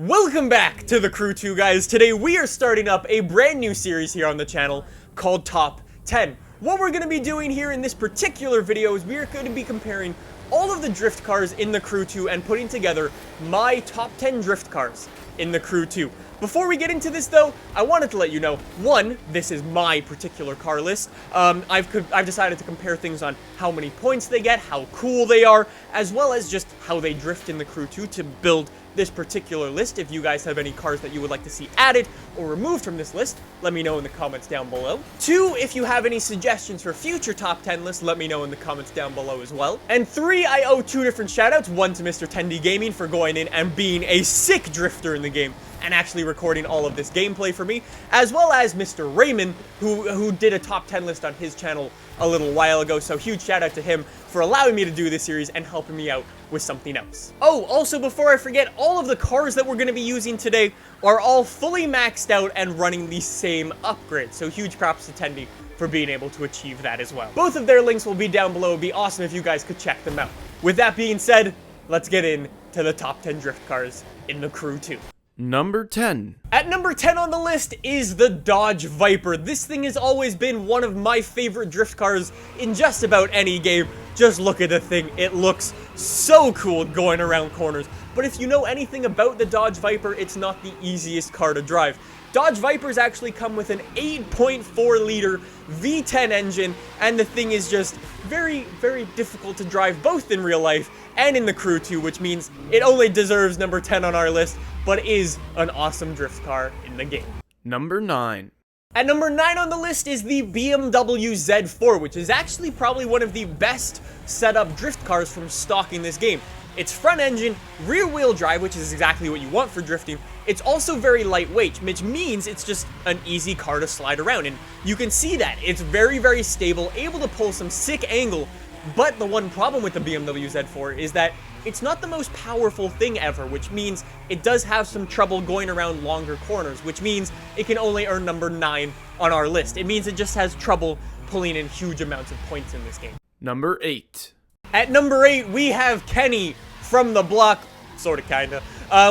Welcome back to the Crew 2, guys. Today we are starting up a brand new series here on the channel called Top 10. What we're going to be doing here in this particular video is we are going to be comparing all of the drift cars in the Crew 2 and putting together my top 10 drift cars in the Crew 2. Before we get into this, though, I wanted to let you know, one, this is my particular car list. I've decided to compare things on how many points they get, how cool they are, as well as just how they drift in the Crew 2 to build this particular list. If you guys have any cars that you would like to see added or removed from this list, let me know in the comments down below. Two, if you have any suggestions for future top 10 lists, let me know in the comments down below as well. And three, I owe two different shoutouts. One to Mr. 10D Gaming for going in and being a sick drifter in the game and actually recording all of this gameplay for me, as well as Mr. Raymond, who did a top 10 list on his channel a little while ago, so huge shout out to him for allowing me to do this series and helping me out with something else. Oh, also before I forget, all of the cars that we're going to be using today are all fully maxed out and running the same upgrade, so huge props to Tendy for being able to achieve that as well. Both of their links will be down below. It'd be awesome if you guys could check them out. With that being said, let's get into the top 10 drift cars in the Crew 2. Number 10. At number 10 on the list is the Dodge Viper. This thing has always been one of my favorite drift cars in just about any game. Just look at the thing. It looks so cool going around corners. But if you know anything about the Dodge Viper, it's not the easiest car to drive. Dodge Vipers actually come with an 8.4 liter V10 engine, and the thing is just very, very difficult to drive both in real life and in the Crew 2, which means it only deserves number 10 on our list, but is an awesome drift car in the game. Number 9. At number 9 on the list is the BMW Z4, which is actually probably one of the best setup drift cars from stock in this game. It's front engine, rear wheel drive, which is exactly what you want for drifting. It's also very lightweight, which means it's just an easy car to slide around, and you can see that. It's very, very stable, able to pull some sick angle, but the one problem with the BMW Z4 is that it's not the most powerful thing ever, which means it does have some trouble going around longer corners, which means it can only earn number 9 on our list. It means it just has trouble pulling in huge amounts of points in this game. Number 8. At number 8, we have Kenny from the block, sorta kinda.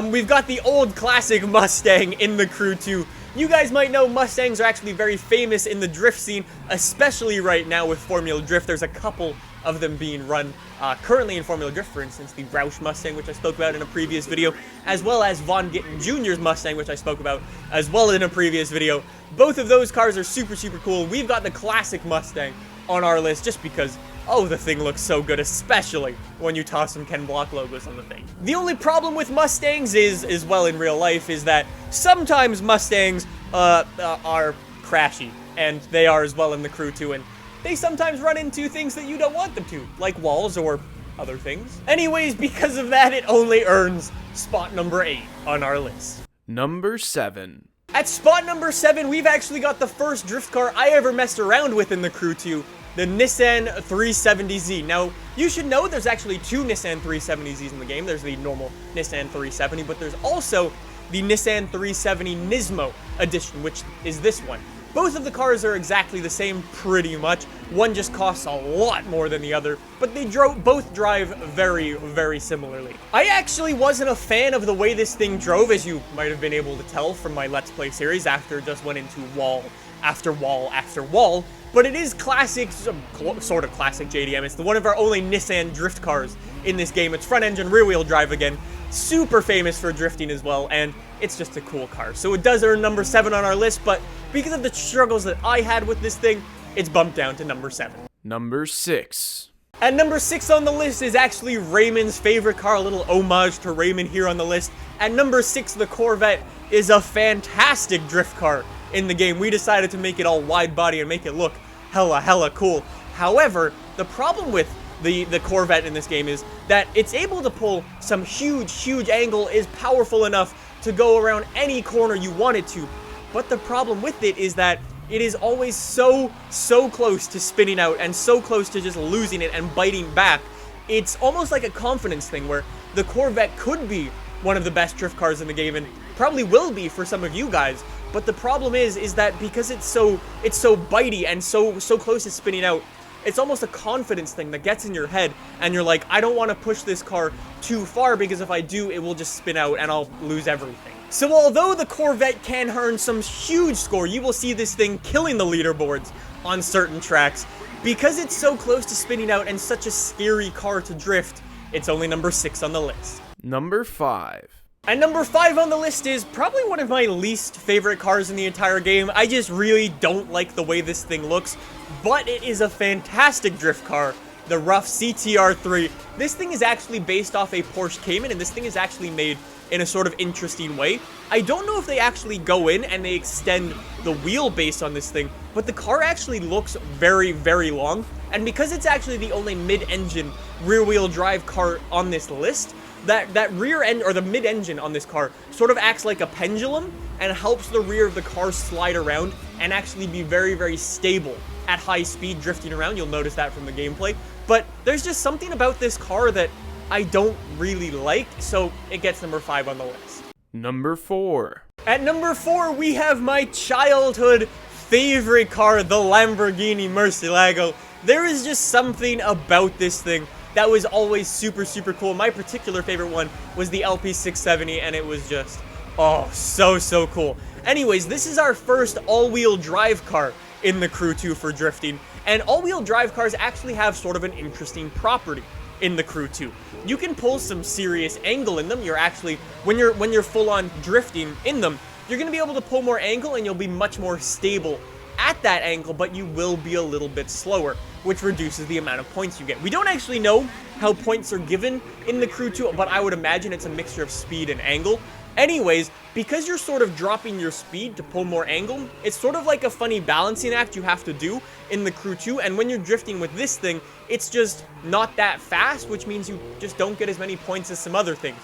We've got the old classic Mustang in the Crew 2. You guys might know Mustangs are actually very famous in the drift scene, especially right now with Formula Drift. There's a couple of them being run currently in Formula Drift, for instance, the Roush Mustang, which I spoke about in a previous video, as well as Von Gittin Jr.'s Mustang, which I spoke about as well in a previous video. Both of those cars are super, super cool. We've got the classic Mustang on our list just because, oh, the thing looks so good, especially when you toss some Ken Block logos on the thing. The only problem with Mustangs is well, in real life, is that sometimes Mustangs are crashy, and they are as well in the Crew 2, and they sometimes run into things that you don't want them to, like walls or other things. Anyways, because of that, it only earns spot number 8 on our list. Number 7. At spot number 7, we've actually got the first drift car I ever messed around with in the Crew 2, the Nissan 370Z. Now, you should know there's actually two Nissan 370Zs in the game. There's the normal Nissan 370, but there's also the Nissan 370 Nismo edition, which is this one. Both of the cars are exactly the same, pretty much. One just costs a lot more than the other, but they both drive very, very similarly. I actually wasn't a fan of the way this thing drove, as you might have been able to tell from my Let's Play series, after it just went into wall after wall after wall. But it is classic, sort of classic JDM. It's one of our only Nissan drift cars in this game. It's front engine, rear wheel drive again. Super famous for drifting as well, and it's just a cool car. So it does earn number 7 on our list, but because of the struggles that I had with this thing, it's bumped down to number 7. Number 6. At number 6 on the list is actually Raymond's favorite car, a little homage to Raymond here on the list. At number 6, the Corvette is a fantastic drift car in the game. We decided to make it all wide body and make it look hella cool. However, the problem with the Corvette in this game is that it's able to pull some huge angle, is powerful enough to go around any corner you want it to. But the problem with it is that it is always so close to spinning out and so close to just losing it and biting back. It's almost like a confidence thing where the Corvette could be one of the best drift cars in the game and probably will be for some of you guys. But the problem is that because it's so bitey and so close to spinning out, it's almost a confidence thing that gets in your head, and you're like, I don't want to push this car too far, because if I do, it will just spin out and I'll lose everything. So although the Corvette can earn some huge score, you will see this thing killing the leaderboards on certain tracks. Because it's so close to spinning out and such a scary car to drift, it's only number 6 on the list. Number 5. And number 5 on the list is probably one of my least favorite cars in the entire game. I just really don't like the way this thing looks, but it is a fantastic drift car, the Rough CTR3. This thing is actually based off a Porsche Cayman, and this thing is actually made in a sort of interesting way. I don't know if they actually go in and they extend the wheelbase on this thing, but the car actually looks very, very long. And because it's actually the only mid-engine rear-wheel drive car on this list, that rear end, or the mid-engine on this car, sort of acts like a pendulum and helps the rear of the car slide around and actually be very, very stable at high speed drifting around. You'll notice that from the gameplay. But there's just something about this car that I don't really like, so it gets number 5 on the list. Number 4. At number 4, we have my childhood favorite car, the Lamborghini Murcielago. There is just something about this thing that was always super, super cool. My particular favorite one was the LP670, and it was just, oh, so cool. Anyways, this is our first all-wheel drive car in the Crew 2 for drifting, and all-wheel drive cars actually have sort of an interesting property in the Crew 2. You can pull some serious angle in them. You're actually, when you're full-on drifting in them, you're going to be able to pull more angle, and you'll be much more stable at that angle, but you will be a little bit slower, which reduces the amount of points you get. We don't actually know how points are given in the Crew 2, but I would imagine it's a mixture of speed and angle. Anyways, because you're sort of dropping your speed to pull more angle, it's sort of like a funny balancing act you have to do in the Crew 2, and when you're drifting with this thing, it's just not that fast, which means you just don't get as many points as some other things.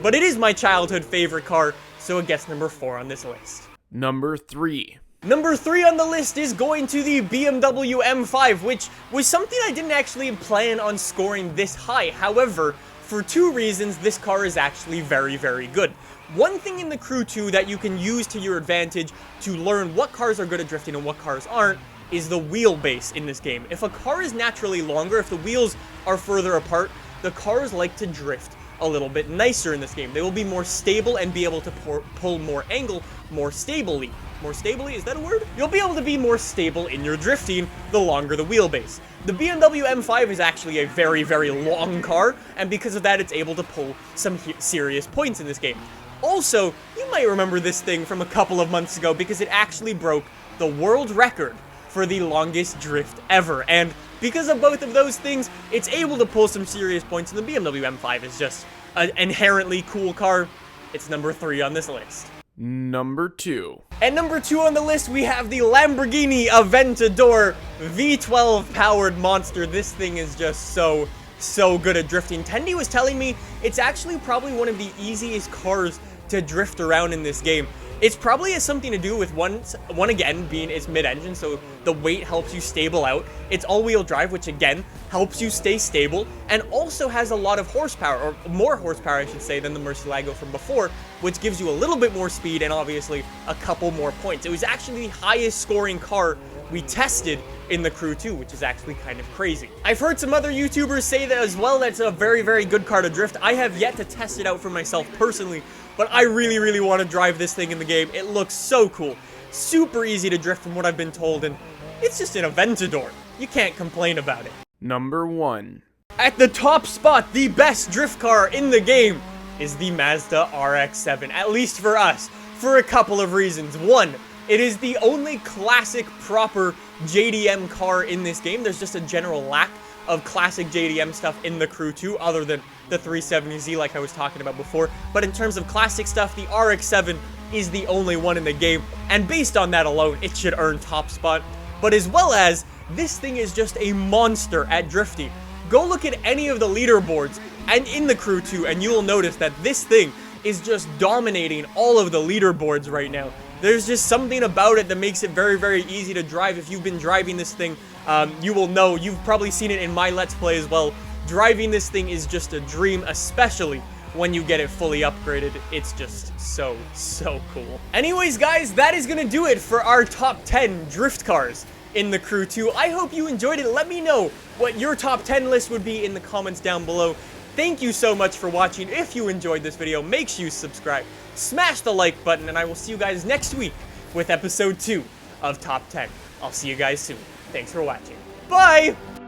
But it is my childhood favorite car, so it gets number 4 on this list. Number 3. Number 3 on the list is going to the BMW M5, which was something I didn't actually plan on scoring this high. However, for 2 reasons, this car is actually very, very good. One thing in the Crew 2 that you can use to your advantage to learn what cars are good at drifting and what cars aren't is the wheelbase in this game. If a car is naturally longer, if the wheels are further apart, the cars like to drift a little bit nicer in this game. They will be more stable and be able to pull more angle more stably. More stably? Is that a word? You'll be able to be more stable in your drifting the longer the wheelbase. The BMW M5 is actually a very, very long car, and because of that, it's able to pull some serious points in this game. Also, you might remember this thing from a couple of months ago because it actually broke the world record for the longest drift ever, and because of both of those things, it's able to pull some serious points, and the BMW M5 is just an inherently cool car. It's number 3 on this list. Number 2. At number 2 on the list, we have the Lamborghini Aventador V12 powered monster. This thing is just so good at drifting. Tendy was telling me it's actually probably one of the easiest cars to drift around in this game. It's probably has something to do with one again being its mid-engine, so the weight helps you stable out. It's all-wheel drive, which again helps you stay stable, and also has a lot of horsepower, or more horsepower I should say, than the Murcielago from before, which gives you a little bit more speed and obviously a couple more points. It was actually the highest scoring car we tested in the Crew 2, which is actually kind of crazy. I've heard some other YouTubers say that as well. That's a very, very good car to drift. I have yet to test it out for myself personally, but I really, really want to drive this thing in the game. It looks so cool. Super easy to drift from what I've been told, and it's just an Aventador. You can't complain about it. Number 1. At the top spot, the best drift car in the game is the Mazda RX7, at least for us, for a couple of reasons. One, it is the only classic proper JDM car in this game. There's just a general lack of classic JDM stuff in the Crew 2, other than the 370Z like I was talking about before. But in terms of classic stuff, the RX-7 is the only one in the game, and based on that alone, it should earn top spot. But as well as, this thing is just a monster at drifting. Go look at any of the leaderboards and in the Crew 2, and you will notice that this thing is just dominating all of the leaderboards right now. There's just something about it that makes it very, very easy to drive. If you've been driving this thing, you will know. You've probably seen it in my Let's Play as well. Driving this thing is just a dream, especially when you get it fully upgraded. It's just so cool. Anyways, guys, that is gonna do it for our top 10 drift cars. in the Crew 2. I hope you enjoyed it. Let me know what your top 10 list would be in the comments down below. Thank you so much for watching. If you enjoyed this video, make sure you subscribe, smash the like button, and I will see you guys next week with episode 2 of Top 10. I'll see you guys soon. Thanks for watching. Bye!